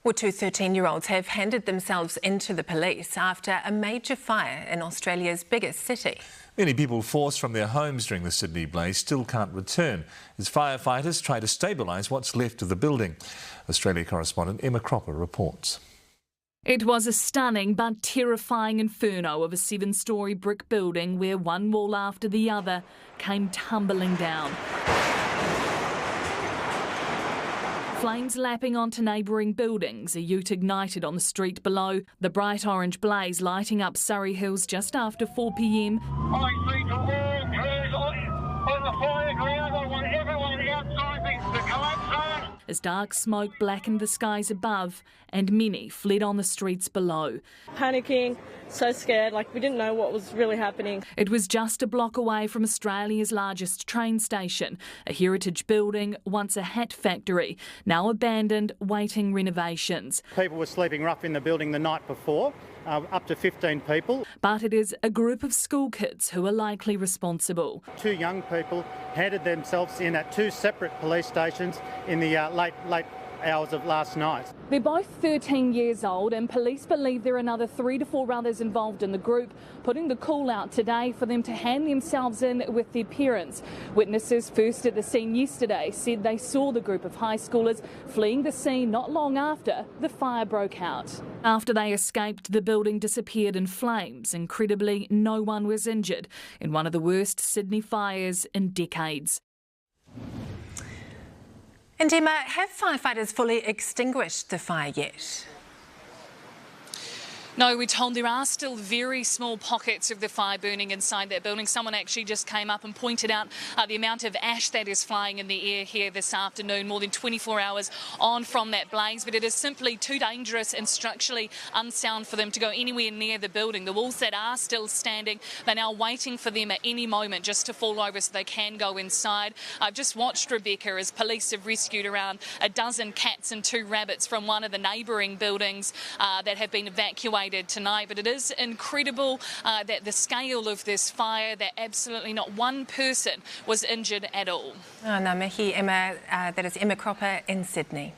Well, two 13-year-olds have handed themselves into the police after a major fire in Australia's biggest city. Many people forced from their homes during the Sydney blaze still can't return as firefighters try to stabilise what's left of the building. Australia correspondent Emma Cropper reports. It was a stunning but terrifying inferno of a 7-storey brick building where one wall after the other came tumbling down. Flames lapping onto neighbouring buildings, a ute ignited on the street below, the bright orange blaze lighting up Surrey Hills just after 4 p.m. I say to all crews on the fire ground, I want everyone outside the collapse zone. As dark smoke blackened the skies above and many fled on the streets below. Panicking, so scared, like we didn't know what was really happening. It was just a block away from Australia's largest train station, a heritage building, once a hat factory, now abandoned, waiting renovations. People were sleeping rough in the building the night before, up to 15 people. But it is a group of school kids who are likely responsible. 2 young people handed themselves in at 2 separate police stations in the late hours of last night. They're both 13 years old and police believe there are another 3 to 4 others involved in the group, putting the call out today for them to hand themselves in with their parents. Witnesses first at the scene yesterday said they saw the group of high schoolers fleeing the scene not long after the fire broke out. After they escaped, the building disappeared in flames. Incredibly, no one was injured in one of the worst Sydney fires in decades. And Emma, have firefighters fully extinguished the fire yet? No, we're told there are still very small pockets of the fire burning inside that building. Someone actually just came up and pointed out the amount of ash that is flying in the air here this afternoon, more than 24 hours on from that blaze. But it is simply too dangerous and structurally unsound for them to go anywhere near the building. The walls that are still standing, they're now waiting for them at any moment just to fall over so they can go inside. I've just watched, Rebecca, as police have rescued around a dozen cats and 2 rabbits from one of the neighbouring buildings that have been evacuated tonight. But it is incredible that the scale of this fire, that absolutely not one person was injured at all. Ngā mihi, Emma. That is Emma Cropper in Sydney.